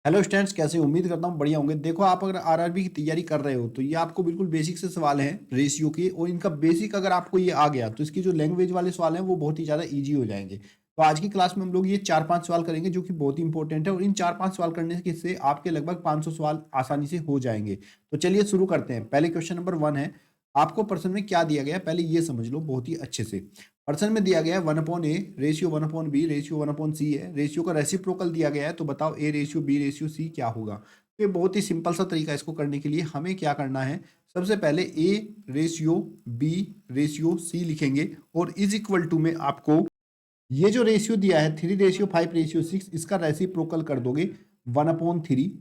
Hello students, कैसे हो? उम्मीद करता हूँ बढ़िया होंगे। देखो, आप अगर आरआरबी की तैयारी कर रहे हो तो ये आपको बिल्कुल बेसिक से सवाल हैं रेशियो के, और इनका बेसिक अगर आपको ये आ गया तो इसकी जो लैंग्वेज वाले सवाल हैं वो बहुत ही ज़्यादा इजी हो जाएंगे। तो आज की क्लास में हम लोग ये 4-5 सवाल करेंगे जो कि बहुत ही इंपॉर्टेंट है, और इन 4-5 सवाल करने से आपके लगभग 500 सवाल आसानी से हो जाएंगे। तो चलिए शुरू करते हैं। पहले क्वेश्चन नंबर 1 है, आपको प्रश्न में क्या दिया गया है पहले ये समझ लो बहुत ही अच्छे से। प्रश्न में दिया गया है 1/a ratio 1/b ratio 1/c है। रेशियो का रेसिप्रोकल दिया गया है, तो बताओ a ratio b ratio c क्या होगा। तो ये बहुत ही सिंपल सा तरीका है इसको करने के लिए। हमें क्या करना है, सबसे पहले a ratio b ratio c लिखेंगे, और इज इक्वल टू में आपको ये जो रेशियो दिया है 3:5:6, इसका रेसिप्रोकल कर दोगे 1/3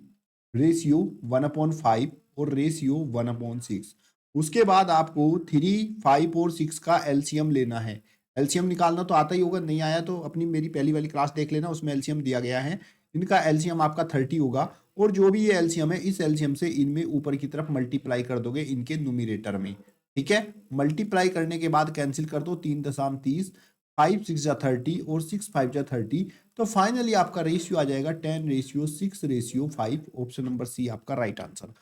रेशियो 1/5 और रेशियो 1/6। उसके बाद आपको 3, 5 और 6 का एलसीएम लेना है। एलसीएम निकालना तो आता ही होगा, नहीं आया तो अपनी मेरी पहली वाली क्लास देख लेना, उसमें एलसीएम दिया गया है। इनका एलसीएम आपका 30 होगा, और जो भी ये एलसीएम है इस एलसीएम से इनमें ऊपर की तरफ मल्टीप्लाई कर दोगे इनके न्यूमिरेटर में। ठीक है, मल्टीप्लाई करने के बाद कैंसिल कर दो, 3 दशम 30, 5 6 जा 30 और 6 5 जा 30। तो फाइनली आपका रेशियो आ जाएगा 10:6:5। ऑप्शन नंबर सी आपका राइट आंसर।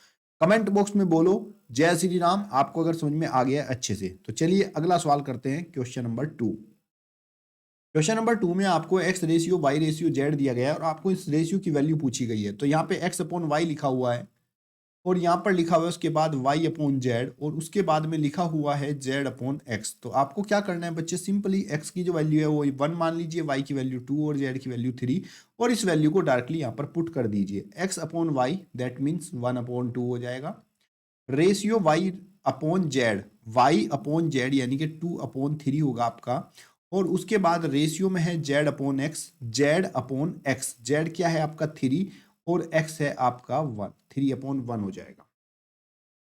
कमेंट बॉक्स में बोलो जय श्री राम, आपको अगर समझ में आ गया है अच्छे से। तो चलिए अगला सवाल करते हैं, क्वेश्चन नंबर 2। क्वेश्चन नंबर 2 में आपको x ratio y ratio z दिया गया है, और आपको इस रेशियो की वैल्यू पूछी गई है। तो यहाँ पे एक्स अपॉन वाई लिखा हुआ है, और यहाँ पर लिखा हुआ है उसके बाद y अपॉन जेड, और उसके बाद में लिखा हुआ है z अपॉन एक्स। तो आपको क्या करना है बच्चे, सिंपली x की जो वैल्यू है वो 1 मान लीजिए, y की वैल्यू 2 और z की वैल्यू 3, और इस वैल्यू को डायरेक्टली यहाँ पर पुट कर दीजिए। x upon y that means 1/2 हो जाएगा, ratio y upon z, y upon z यानी कि 2/3 होगा आपका, और उसके बाद रेशियो में है z upon x, z upon x, z क्या है आपका 3 और x है आपका 1, 3/1 हो जाएगा।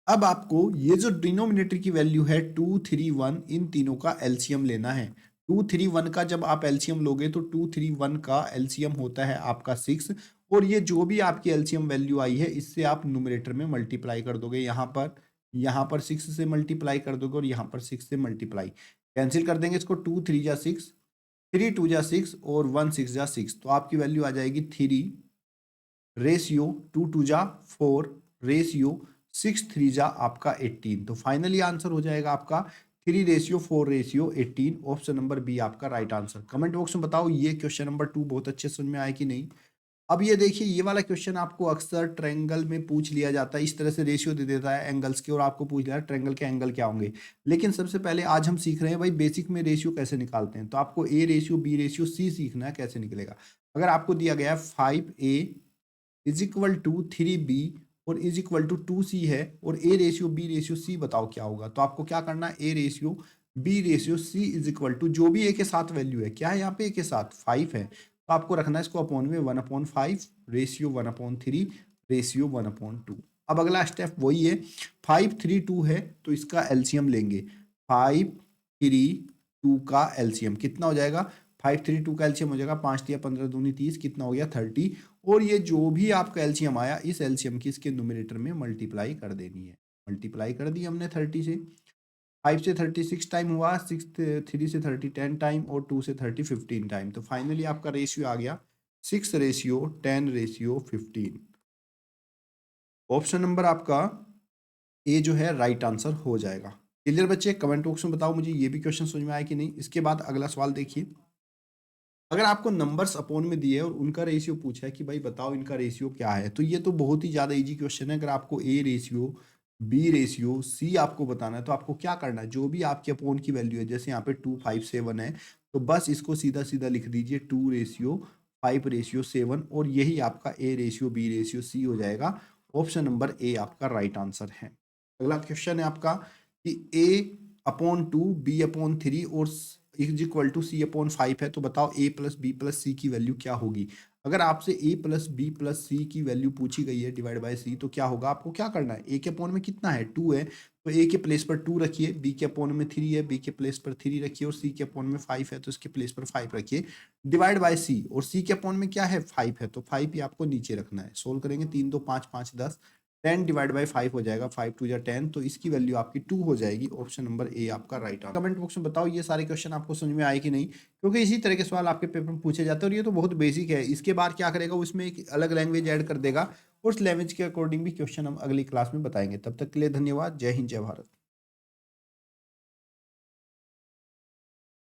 अब आपको ये जो डिनोमिनेटर की वैल्यू है 2, 3, 1, इन तीनों का एलसीएम लेना है। 2, 3, 1 का जब आप एलसीएम लोगे तो 2, 3, 1 का एलसीएम होता है आपका 6, और ये जो भी आपकी एलसीएम वैल्यू आई है इससे आप न्यूमरेटर में मल्टीप्लाई कर दोगे। यहाँ पर 6 से मल्टीप्लाई कर दोगे, और यहाँ पर 6 से मल्टीप्लाई कैंसिल कर देंगे इसको। 2 3 जा 6, 3 2 जा 6 और 1 6 जा 6, तो आपकी वैल्यू आ जाएगी 3 रेशियो 2 2 जा 4 रेशियो 6 3 जा आपका 18। तो फाइनली आंसर हो जाएगा आपका 3:4:18। ऑप्शन नंबर बी आपका राइट आंसर। कमेंट बॉक्स में बताओ ये क्वेश्चन नंबर 2 बहुत अच्छे समझ में आया कि नहीं। अब ये देखिए, ये वाला क्वेश्चन आपको अक्सर ट्रायंगल में पूछ लिया जाता है। इस तरह से रेशियो दे देता है एंगल्स के, और आपको पूछ लिया है ट्रायंगल के एंगल क्या होंगे। लेकिन सबसे पहले आज हम सीख रहे हैं भाई बेसिक में रेशियो कैसे निकालते हैं। तो आपको a ratio b ratio c सीखना है कैसे निकलेगा। अगर आपको दिया गया है 5a is equal to 3b और इज इक्वल टू 2c है, और a ratio b ratio c बताओ क्या होगा। तो आपको क्या करना है, a ratio b ratio c is equal to जो भी ए के साथ वैल्यू है, क्या है यहाँ पे ए के साथ 5 है, तो आपको रखना है इसको अपॉन में 1/5 रेशियो 1/3 रेशियो 1/2। अब अगला स्टेप वही है, 5 3 2 है तो इसका एलसीएम लेंगे। 5 3 2 का एलसीएम कितना हो जाएगा, 5 3 2 का एलसीएम हो जाएगा 5 × 15 = 30, कितना हो गया 30। और ये जो भी आपका एलसीएम आया इस एलसीएम की इसके न्यूमरेटर में मल्टीप्लाई कर देनी है। मल्टीप्लाई कर दी हमने 30 से, 5 से 36 टाइम हुआ, 6 3 से 30 10 टाइम, और 2 से 30 15 टाइम। तो फाइनली आपका रेशियो आ गया 6:10:15। ऑप्शन नंबर आपका ए जो है राइट आंसर हो जाएगा। क्लियर बच्चे, कमेंट बॉक्स में बताओ मुझे ये भी क्वेश्चन समझ में आया कि नहीं। इसके बाद अगला सवाल देखिए, अगर आपको नंबर्स अपॉन में दिए और उनका रेशियो पूछा है कि भाई बताओ इनका रेशियो क्या है, तो ये तो बहुत ही ज़्यादा इजी क्वेश्चन है। अगर आपको a ratio b ratio c आपको बताना है तो आपको क्या करना है, जो भी आपके अपॉन की वैल्यू है, जैसे यहाँ पे 2 5 7 है, तो बस इसको सीधा सीधा लिख दीजिए 2:5:7, और यही आपका a ratio b ratio c हो जाएगा। ऑप्शन नंबर ए आपका राइट आंसर है। अगला क्वेश्चन है आपका कि a/2 b/3 और इज इक्वल टू c/5 है, तो बताओ a प्लस बी प्लस सी की वैल्यू क्या होगी। अगर आपसे a प्लस बी प्लस सी की वैल्यू पूछी गई है डिवाइड बाय सी, तो क्या होगा, आपको क्या करना है, a के अपॉन में कितना है 2 है, तो a के प्लेस पर 2 रखिए, b के अपॉन में 3 है, b के प्लेस पर 3 रखिए, और c के अपॉन में 5 है तो इसके प्लेस पर 5 रखिए, डिवाइड बाय c, और c के अपॉन में क्या है 5 है तो 5 ही आपको नीचे रखना है। सोल्व करेंगे 3 2 5 5 10, 10 डिवाइड बाई 5 हो जाएगा, 5 2 जा 10, तो इसकी वैल्यू आपकी 2 हो जाएगी। ऑप्शन नंबर ए आपका राइट आंसर। कमेंट बॉक्स में बताओ ये सारे क्वेश्चन आपको समझ में आए कि नहीं, क्योंकि इसी तरह के सवाल आपके पेपर में पूछे जाते हैं और ये तो बहुत बेसिक है। इसके बाद क्या करेगा, उसमें एक अलग लैंग्वेज ऐड कर देगा और उस लैंग्वेज के अकॉर्डिंग भी क्वेश्चन हम अगली क्लास में बताएंगे। तब तक के लिए धन्यवाद। जय हिंद, जय भारत।